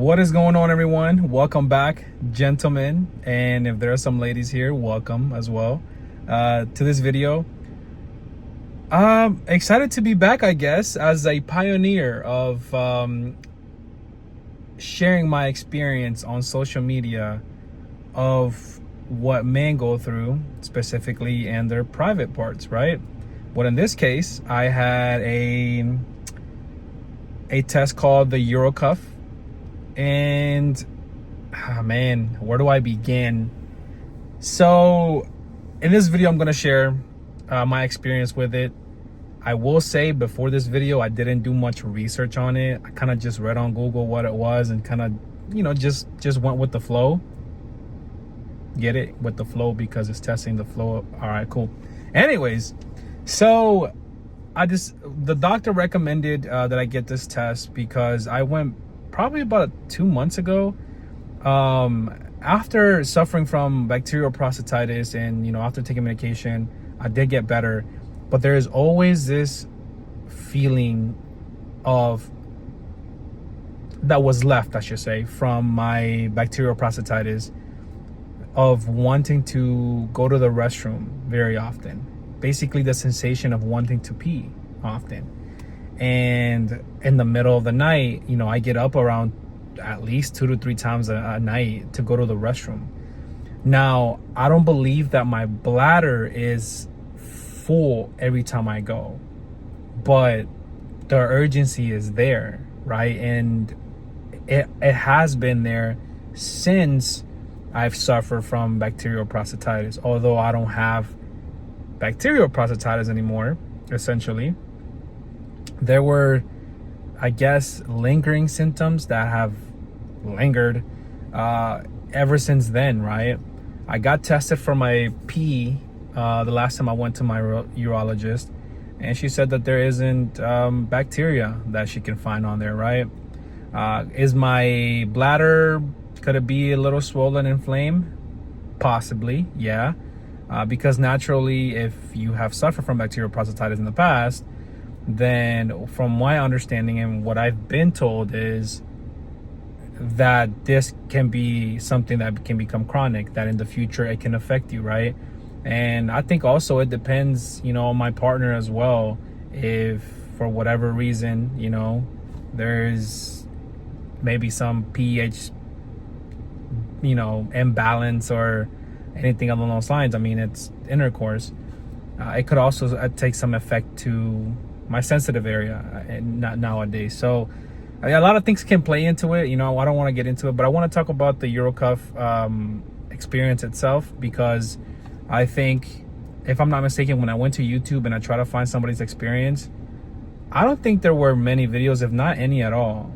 What is going on, everyone? Welcome back, gentlemen, and if there are some ladies here, welcome as well to this video. Excited to be back, I guess, as a pioneer of sharing my experience on social media of what men go through specifically and their private parts, right? But in this case, I had a test called the Urocuff. And man, where do I begin? So in this video, I'm going to share my experience with it. I will say before this video, I didn't do much research on it. I kind of just read on Google what it was and kind of, just went with the flow. Get it? With the flow, because it's testing the flow. All right, cool. Anyways, so the doctor recommended that I get this test because I went probably about 2 months ago, after suffering from bacterial prostatitis, and after taking medication, I did get better, but there is always this feeling that was left, I should say, from my bacterial prostatitis, of wanting to go to the restroom very often. Basically the sensation of wanting to pee often. And in the middle of the night, I get up around at least 2 to 3 times a night to go to the restroom. Now, I don't believe that my bladder is full every time I go, but the urgency is there, right? And it has been there since I've suffered from bacterial prostatitis, although I don't have bacterial prostatitis anymore, essentially. There were, I guess, lingering symptoms that have lingered ever since then, right? I got tested for my pee the last time I went to my urologist, and she said that there isn't bacteria that she can find on there, right? Is my bladder, could it be a little swollen and inflamed? Possibly, yeah. Because naturally, if you have suffered from bacterial prostatitis in the past, then from my understanding and what I've been told is that this can be something that can become chronic, that in the future it can affect you, right? And I think also it depends, on my partner as well. If for whatever reason, there's maybe some pH, imbalance or anything along those lines. I mean, it's intercourse. It could also take some effect to my sensitive area nowadays. So a lot of things can play into it. I don't want to get into it, but I want to talk about the Urocuff experience itself, because I think, if I'm not mistaken, when I went to YouTube and I tried to find somebody's experience, I don't think there were many videos, if not any at all,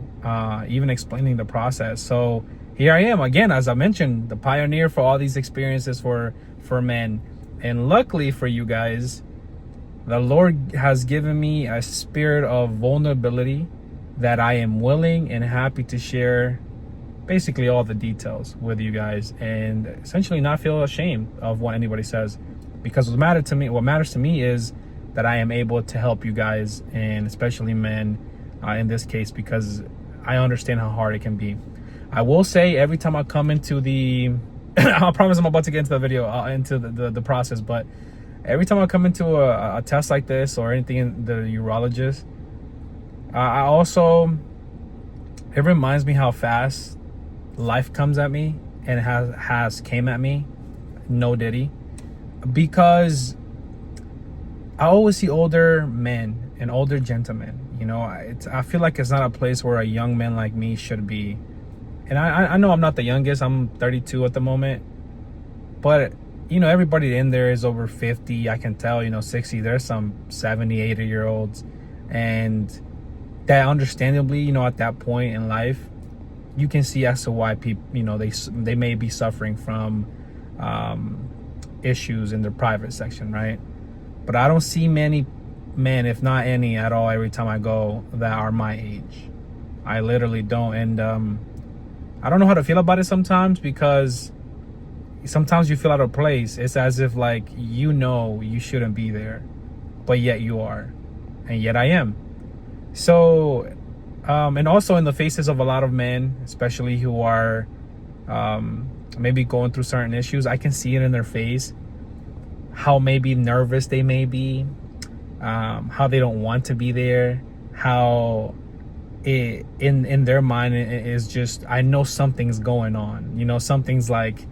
even explaining the process. So here I am again, as I mentioned, the pioneer for all these experiences for men. And luckily for you guys, the Lord has given me a spirit of vulnerability that I am willing and happy to share basically all the details with you guys, and essentially not feel ashamed of what anybody says, because what matters to me is that I am able to help you guys, and especially men in this case, because I understand how hard it can be. I will say, every time I come into the I promise I'm about to get into the video, into the process, but every time I come into a test like this or anything in the urologist, it reminds me how fast life comes at me, and has came at me, no diddy, because I always see older men and older gentlemen. I feel like it's not a place where a young man like me should be. And I know I'm not the youngest. I'm 32 at the moment, but everybody in there is over 50. I can tell, 60. There's some 70, 80-year-olds, and that understandably, at that point in life, you can see as to why people, they may be suffering from issues in their private section, right? But I don't see many men, if not any at all, every time I go, that are my age. I literally don't. And I don't know how to feel about it sometimes, because sometimes you feel out of place. It's as if you shouldn't be there, but yet you are, and yet I am. So And also in the faces of a lot of men, especially who are maybe going through certain issues, I can see it in their face, how maybe nervous they may be, how they don't want to be there, how in their mind it is just, I know something's going on. You know, something's like,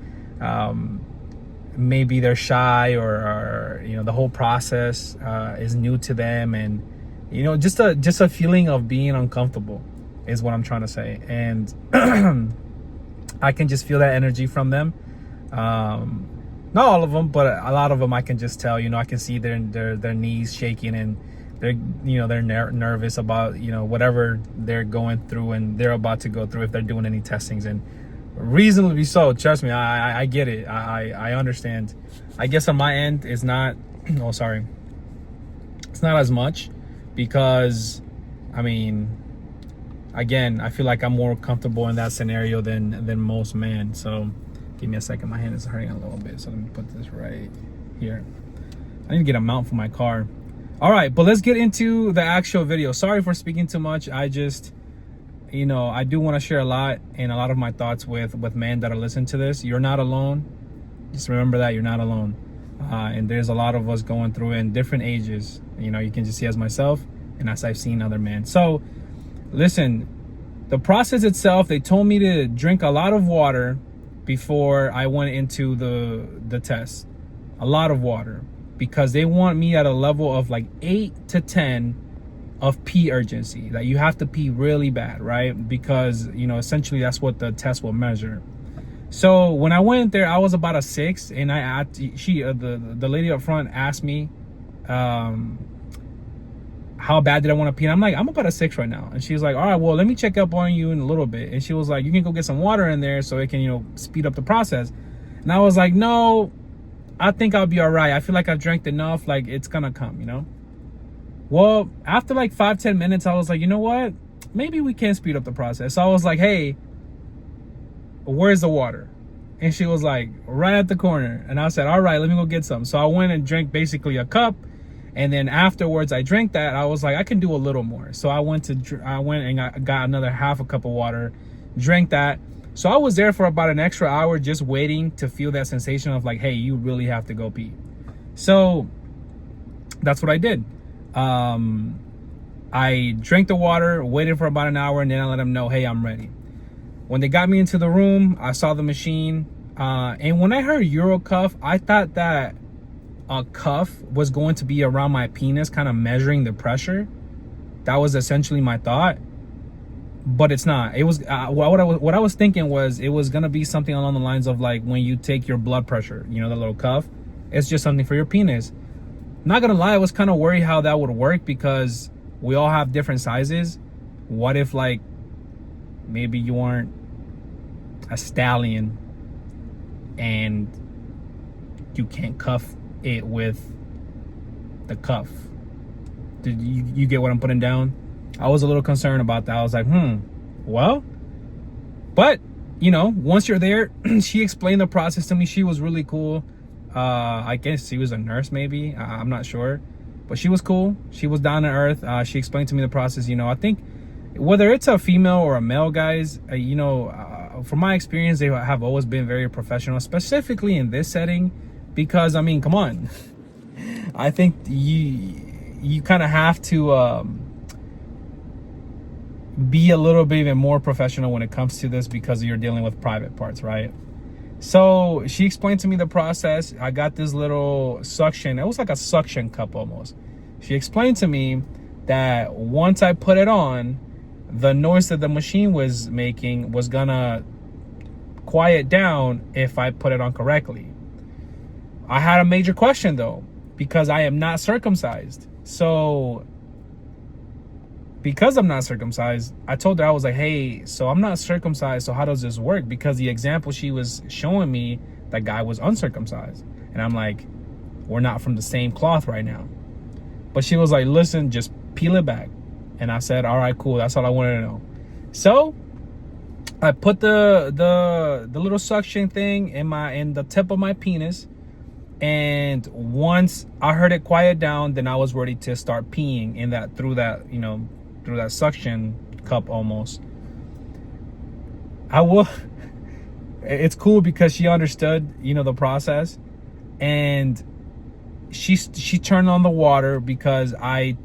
maybe they're shy, or you know, the whole process is new to them, and you know, just a feeling of being uncomfortable is what I'm trying to say. And I can just feel that energy from them. Not all of them, but a lot of them I can just tell. You know, I can see their knees shaking, and they're nervous about, you know, whatever they're going through and they're about to go through, if they're doing any testings. And reasonably so, trust me, I get it. I understand. I guess on my end it's not it's not as much, because I mean, again, I feel like I'm more comfortable in that scenario than most men. So give me a second, my hand is hurting a little bit, so let me put this right here. I need to get a mount for my car. All right, but let's get into the actual video. Sorry for speaking too much. I just, you know, I do want to share a lot of my thoughts with men that are listening to this. You're not alone. Just remember that you're not alone. And there's a lot of us going through it in different ages. You know, you can just see as myself and as I've seen other men. So listen, the process itself, they told me to drink a lot of water before I went into the test. A lot of water, because they want me at a level of like 8 to 10 of pee urgency, that you have to pee really bad, right? Because, you know, essentially that's what the test will measure. So when I went there, I was about a 6, and the lady up front asked me how bad did I want to pee, and I'm like, I'm about a 6 right now. And she was like, all right, well, let me check up on you in a little bit. And she was like, you can go get some water in there so it can, you know, speed up the process. And I was like, no, I think I'll be all right. I feel like I've drank enough, like it's gonna come, you know. Well, after like 5-10 minutes, I was like, you know what, maybe we can speed up the process. So I was like, hey, where's the water? And she was like, right at the corner. And I said, all right, let me go get some. So I went and drank basically a cup, and then afterwards I drank that. I was like, I can do a little more. So I went and got another half a cup of water, drank that. So I was there for about an extra hour, just waiting to feel that sensation of like, hey, you really have to go pee. So that's what I did. I drank the water, waited for about an hour, and then I let them know, hey, I'm ready. When they got me into the room, I saw the machine. And when I heard Urocuff, I thought that a cuff was going to be around my penis, kind of measuring the pressure. That was essentially my thought. But it's not. It was what I was thinking was it was gonna be something along the lines of like when you take your blood pressure, you know, the little cuff. It's just something for your penis. Not gonna lie, I was kind of worried how that would work, because we all have different sizes. What if like maybe you aren't a stallion and you can't cuff it with the cuff? Did you get what I'm putting down? I was a little concerned about that. I was like, well, but you know, once you're there, she explained the process to me. She was really cool. I guess she was a nurse, maybe. I'm not sure, but she was cool. She was down to earth. She explained to me the process. You know, I think whether it's a female or a male, guys, you know, from my experience, they have always been very professional, specifically in this setting, because I mean, come on. I think you kind of have to be a little bit even more professional when it comes to this, because you're dealing with private parts, right? So she explained to me the process. I got this little suction. It was like a suction cup almost. She explained to me that once I put it on, the noise that the machine was making was gonna quiet down if I put it on correctly. I had a major question though, because I am not circumcised. So because I'm not circumcised, I told her, I was like, hey, so I'm not circumcised, so how does this work? Because the example she was showing me, that guy was uncircumcised. And I'm like, we're not from the same cloth right now. But she was like, listen, just peel it back. And I said, all right, cool, that's all I wanted to know. So I put the little suction thing in the tip of my penis, and once I heard it quiet down, then I was ready to start peeing in that through that suction cup almost. I will. It's cool because she understood, the process, and she turned on the water because I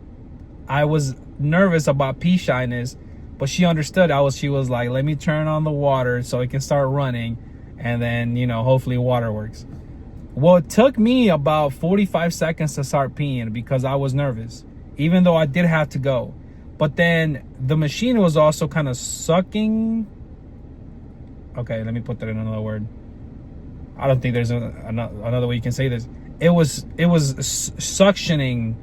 was nervous about pee shyness, but she understood. She was like, let me turn on the water so it can start running, and then hopefully water works. Well, it took me about 45 seconds to start peeing because I was nervous, even though I did have to go. But then the machine was also kind of sucking. Okay, let me put that in another word. I don't think there's another way you can say this. It was suctioning,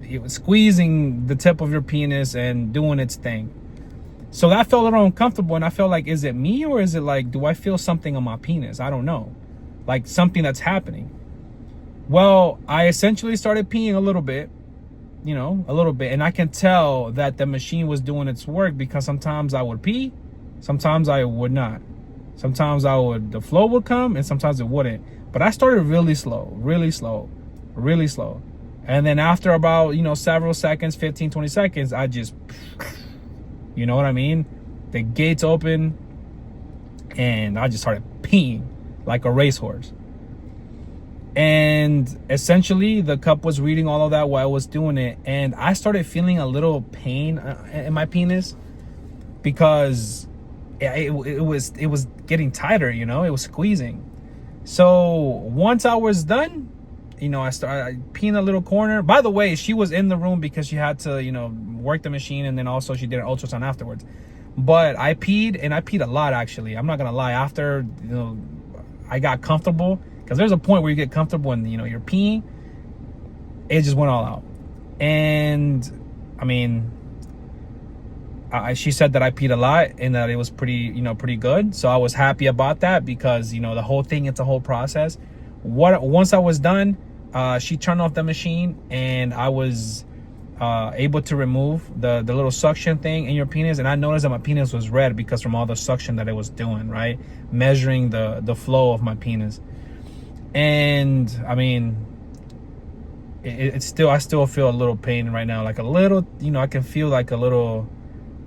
it was squeezing the tip of your penis and doing its thing. So that felt a little uncomfortable, and I felt like, is it me, or is it like, do I feel something on my penis? I don't know, like something that's happening. Well, I essentially started peeing a little bit, and I can tell that the machine was doing its work because sometimes I would pee, sometimes I would not. Sometimes the flow would come, and sometimes it wouldn't. But I started really slow. And then after about, several seconds, 15, 20 seconds, I just, you know what I mean? The gates open, and I just started peeing like a racehorse. And essentially, the cup was reading all of that while I was doing it. And I started feeling a little pain in my penis because it was getting tighter, it was squeezing. So once I was done, I started peeing a little corner. By the way, she was in the room because she had to, work the machine, and then also she did an ultrasound afterwards. But I peed, and I peed a lot, actually. I'm not gonna lie. After, I got comfortable, because there's a point where you get comfortable and, you're peeing. It just went all out. And, I mean, she said that I peed a lot and that it was pretty good. So I was happy about that because, the whole thing, it's a whole process. Once I was done, she turned off the machine, and I was able to remove the little suction thing in your penis. And I noticed that my penis was red because from all the suction that it was doing, right? Measuring the flow of my penis. And I mean, I still feel a little pain right now, like a little, I can feel like a little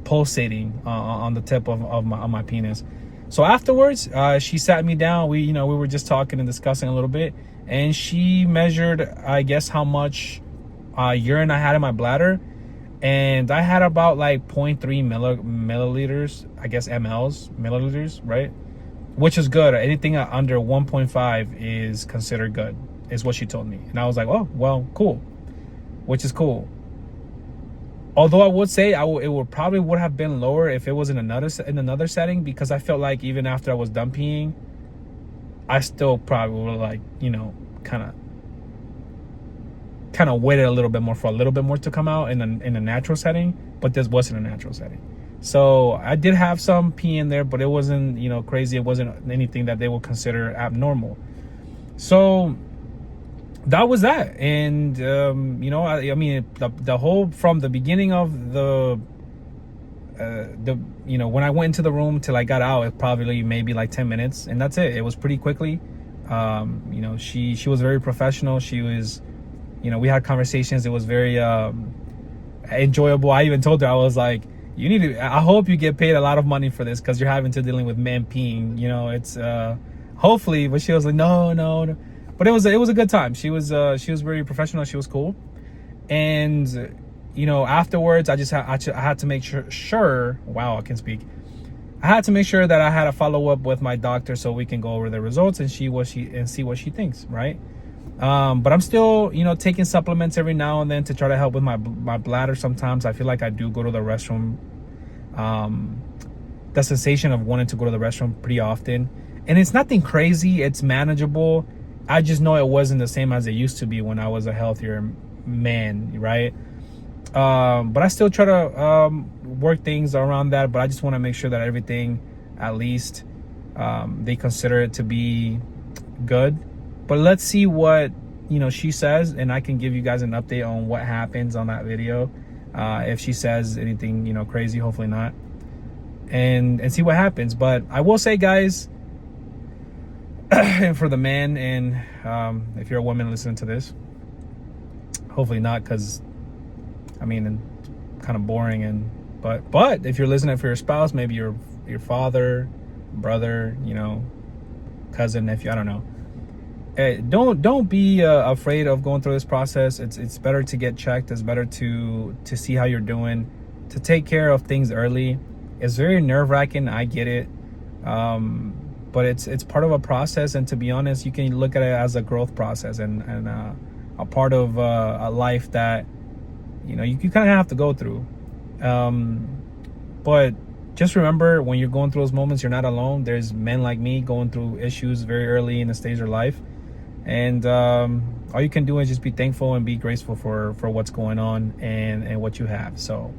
pulsating on the tip of my penis. So afterwards, she sat me down. We were just talking and discussing a little bit, and she measured, I guess, how much urine I had in my bladder, and I had about like 0.3 milliliters, I guess milliliters, right? Which is good. Anything under 1.5 is considered good, is what she told me. And I was like, oh, well, cool, which is cool. Although I would say it would probably have been lower if it was in another setting, because I felt like even after I was done peeing, I still probably would like, kind of waited a little bit more for a little bit more to come out in a natural setting. But this wasn't a natural setting. So I did have some pee in there, but it wasn't, crazy. It wasn't anything that they would consider abnormal. So that was that. And, I mean, the whole, from the beginning of the when I went into the room till I got out, it probably maybe like 10 minutes, and that's it. It was pretty quickly. She was very professional. She was, we had conversations. It was very enjoyable. I even told her, I was like, I hope you get paid a lot of money for this, because you're having to dealing with men peeing, it's hopefully. But she was like, no. But it was a good time. She was very professional. She was cool. And afterwards, I had to make sure. Wow, I can speak. I had to make sure that I had a follow up with my doctor so we can go over the results and see what she thinks, right? But I'm still, taking supplements every now and then to try to help with my bladder. Sometimes I feel like I do go to the restroom. The sensation of wanting to go to the restroom pretty often, and it's nothing crazy. It's manageable. I just know it wasn't the same as it used to be when I was a healthier man, right? But I still try to work things around that. But I just want to make sure that everything, at least, they consider it to be good. But let's see what she says, and I can give you guys an update on what happens on that video. If she says anything crazy, hopefully not, and see what happens. But I will say, guys, and for the man, and if you're a woman listening to this, hopefully not, because I mean, kind of boring. And but if you're listening for your spouse, maybe your father, brother, you know, cousin, nephew, I don't know. Don't be afraid of going through this process. It's better to get checked. It's better to see how you're doing, to take care of things early. It's very nerve-wracking, I get it, but it's part of a process. And to be honest, you can look at it as a growth process and a part of a life that, you know, you kind of have to go through. But just remember, when you're going through those moments, you're not alone. There's men like me going through issues very early in the stage of life. And all you can do is just be thankful and be grateful for what's going on and what you have. So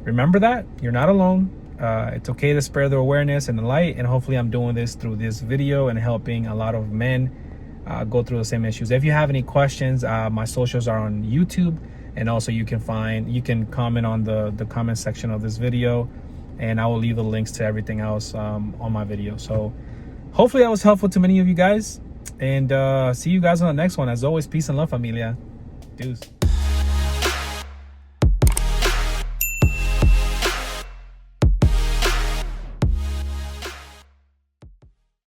remember that you're not alone. It's okay to spread the awareness and the light. And hopefully I'm doing this through this video and helping a lot of men go through the same issues. If you have any questions, my socials are on YouTube. And also you can comment on the comment section of this video, and I will leave the links to everything else on my video. So hopefully that was helpful to many of you guys, and see you guys on the next one. As always, peace and love, familia. Deuce.